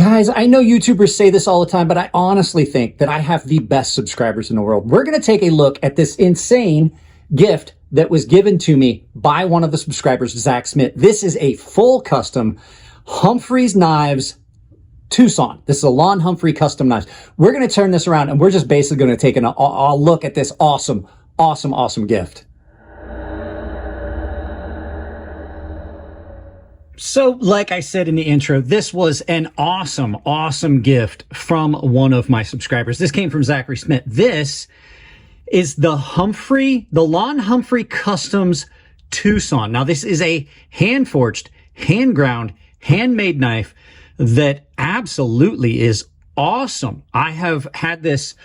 Guys, I know YouTubers say this all the time, but I honestly think that I have the best subscribers in the world. We're going to take a look at this insane gift that was given to me by one of the subscribers, Zach Smith. This is a full custom Humphrey's Knives Tucson. This is a Lon Humphrey custom knives. We're going to turn this around and we're just basically going to take a look at this awesome gift. So, like I said in the intro, this was an awesome gift from one of my subscribers. This came from Zachary Smith. This is the Lon Humphrey Customs Tucson. Now, this is a hand-forged, hand-ground, handmade knife that absolutely is awesome. I have had this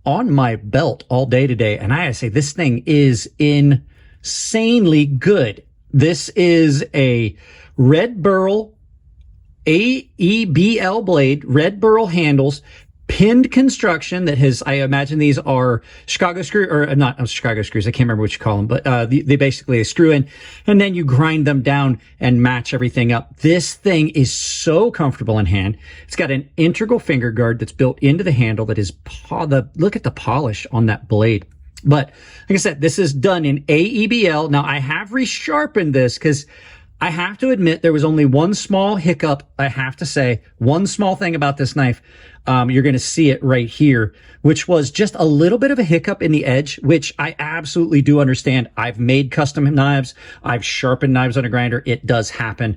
on my belt all day today, and I gotta say, this thing is insanely good. This is a red burl AEBL blade, red burl handles, pinned construction that has, I imagine these are Chicago screw, or not Chicago screws, I can't remember what you call them, but they basically screw in, and then you grind them down and match everything up. This thing is so comfortable in hand. It's got an integral finger guard that's built into the handle that is, look at the polish on that blade. But like I said, this is done in AEBL. Now, I have resharpened this because I have to admit there was only one small hiccup. I have to say one small thing about this knife. You're going to see it right here, which was just a little bit of a hiccup in the edge, which I absolutely do understand. I've made custom knives. I've sharpened knives on a grinder. It does happen.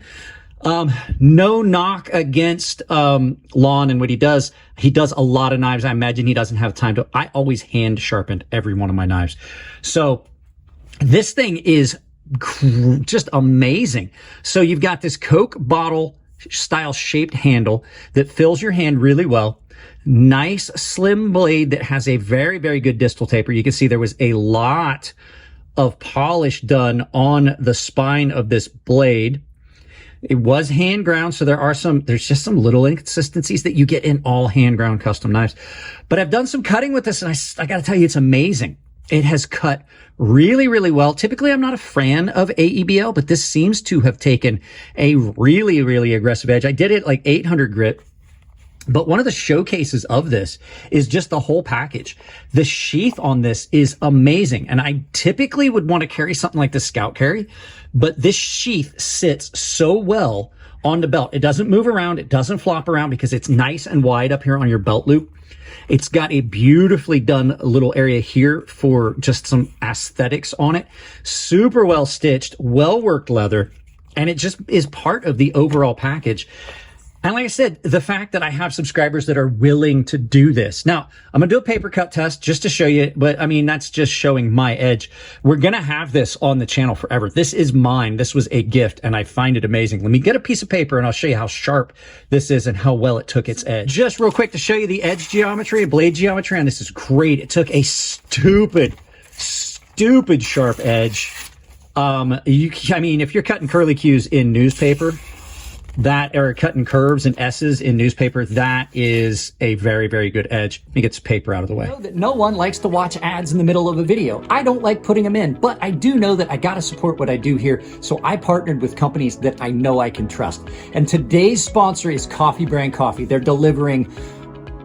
No knock against Lon and what he does. He does a lot of knives. I imagine he doesn't have time to. I always hand sharpened every one of my knives. So this thing is just amazing. So you've got this Coke bottle style shaped handle that fills your hand really well. Nice slim blade that has a very good distal taper. You can see there was a lot of polish done on the spine of this blade. It was hand ground, so there's just some little inconsistencies that you get in all hand ground custom knives. But I've done some cutting with this, and I got to tell you, it's amazing. It has cut really well. Typically, I'm not a fan of AEBL, but this seems to have taken a really aggressive edge. I did it like 800 grit. But one of the showcases of this is just the whole package. The sheath on this is amazing. And I typically would want to carry something like the Scout Carry, but this sheath sits so well on the belt. It doesn't move around. It doesn't flop around because it's nice and wide up here on your belt loop. It's got a beautifully done little area here for just some aesthetics on it. Super well stitched, well worked leather, and it just is part of the overall package. And like I said, the fact that I have subscribers that are willing to do this. Now, I'm going to do a paper cut test just to show you, but I mean, that's just showing my edge. We're going to have this on the channel forever. This is mine. This was a gift, and I find it amazing. Let me get a piece of paper, and I'll show you how sharp this is and how well it took its edge. Just real quick to show you the edge geometry, blade geometry, and this is great. It took a stupid sharp edge. I mean, if you're cutting curly Q's in newspaper, that, or cutting curves and S's in newspaper, that is a very good edge. Let me get some paper out of the way. I know that no one likes to watch ads in the middle of a video. I don't like putting them in, but I do know that I gotta support what I do here, so I partnered with companies that I know I can trust. And today's sponsor is Coffee Brand Coffee. They're delivering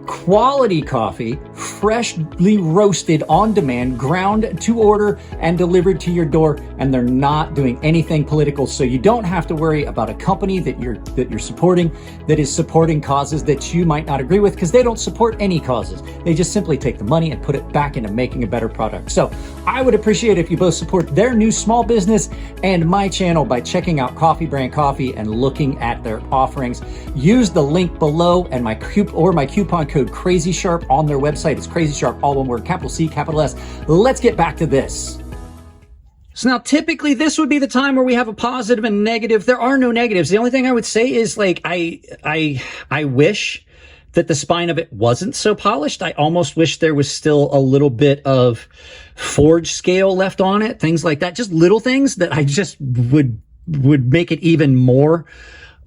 quality coffee, freshly roasted on demand, ground to order and delivered to your door, and they're not doing anything political, so you don't have to worry about a company that you're supporting that is supporting causes that you might not agree with, because they don't support any causes. They just simply take the money and put it back into making a better product. So I would appreciate it if you both support their new small business and my channel by checking out Coffee Brand Coffee and looking at their offerings. Use the link below and my coupon code Crazy Sharp on their website. It's Crazy Sharp, all one word, capital C, capital S. Let's get back to this. So now typically this would be the time where we have a positive and negative. There are no negatives. The only thing I would say is, like, I wish that the spine of it wasn't so polished. I almost wish there was still a little bit of forge scale left on it, things like that. Just little things that I just would make it even more,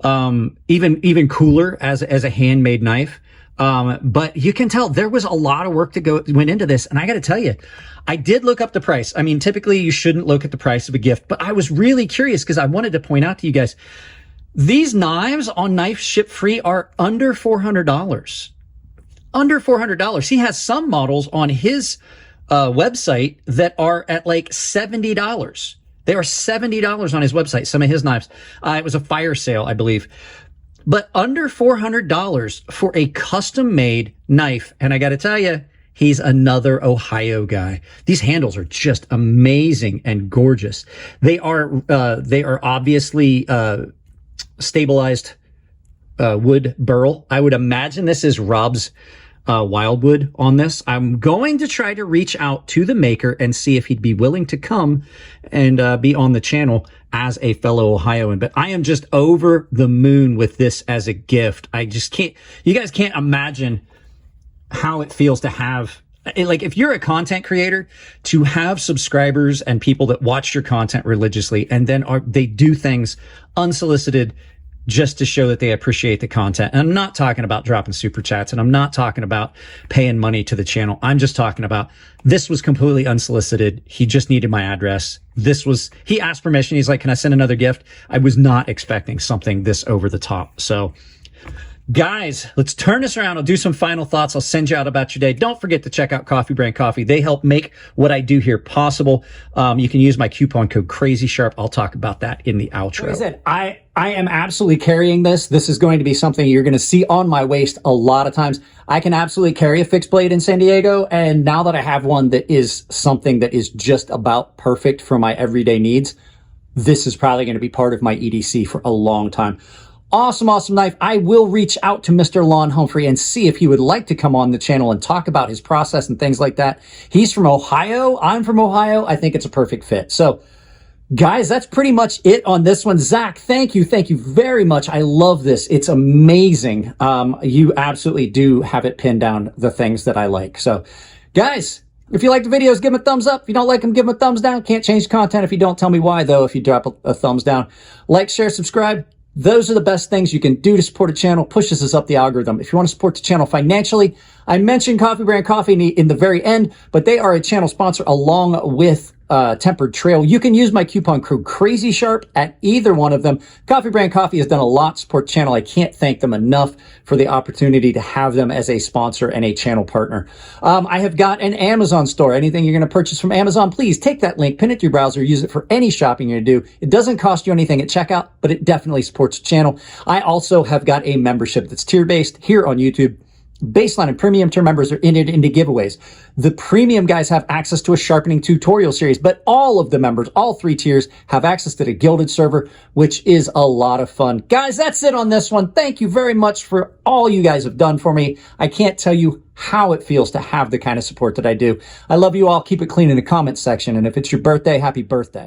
even cooler as a handmade knife. But you can tell there was a lot of work went into this. And I got to tell you, I did look up the price. I mean, typically you shouldn't look at the price of a gift, but I was really curious because I wanted to point out to you guys, These knives on Knife Ship Free are under $400. Under $400. He has some models on his website that are at like $70. They are $70 on his website, some of his knives. It was a fire sale, I believe. But under $400 for a custom-made knife. And I got to tell you, he's another Ohio guy. These handles are just amazing and gorgeous. They are obviously stabilized wood burl. I would imagine this is Rob's Wildwood on this. I'm going to try to reach out to the maker and see if he'd be willing to come and be on the channel as a fellow Ohioan. But I am just over the moon with this as a gift. I just can't, you guys can't imagine how it feels to have, like, if you're a content creator, to have subscribers and people that watch your content religiously, and then they do things unsolicited just to show that they appreciate the content. And I'm not talking about dropping super chats, and I'm not talking about paying money to the channel. I'm just talking about, this was completely unsolicited. He just needed my address. He asked permission. He's like, can I send another gift? I was not expecting something this over the top. So guys, let's turn this around. I'll do some final thoughts. I'll send you out about your day. Don't forget to check out Coffee Brand Coffee. They help make what I do here possible. You can use my coupon code CrazySharp. I'll talk about that in the outro. Like I said, I am absolutely carrying this. This is going to be something you're going to see on my waist a lot of times. I can absolutely carry a fixed blade in San Diego. And now that I have one that is something that is just about perfect for my everyday needs, this is probably going to be part of my EDC for a long time. Awesome, awesome knife. I will reach out to Mr. Lon Humphrey and see if he would like to come on the channel and talk about his process and things like that. He's from Ohio. I'm from Ohio. I think it's a perfect fit. So, guys, that's pretty much it on this one. Zach, thank you very much. I love this. It's amazing. You absolutely do have it pinned down, the things that I like. So, guys, if you like the videos, give them a thumbs up. If you don't like them, give them a thumbs down. Can't change the content if you don't tell me why, though, if you drop a thumbs down. Like, share, subscribe. Those are the best things you can do to support a channel, pushes us up the algorithm. If you want to support the channel financially, I mentioned Coffee Brand Coffee in the very end, but they are a channel sponsor along with Tempered Trail. You can use my coupon code CrazySharp at either one of them. Coffee Brand Coffee has done a lot to support the channel. I can't thank them enough for the opportunity to have them as a sponsor and a channel partner. I have got an Amazon store. Anything you're going to purchase from Amazon, please take that link, pin it to your browser, use it for any shopping you're going to do. It doesn't cost you anything at checkout, but it definitely supports the channel. I also have got a membership that's tier-based here on YouTube. Baseline and premium tier members are entered into giveaways. The premium guys have access to a sharpening tutorial series, but all of the members, all 3 tiers, have access to the Gilded server, which is a lot of fun. Guys, that's it on this one. Thank you very much for all you guys have done for me. I can't tell you how it feels to have the kind of support that I do. I love you all. Keep it clean in the comments section. And if it's your birthday, happy birthday.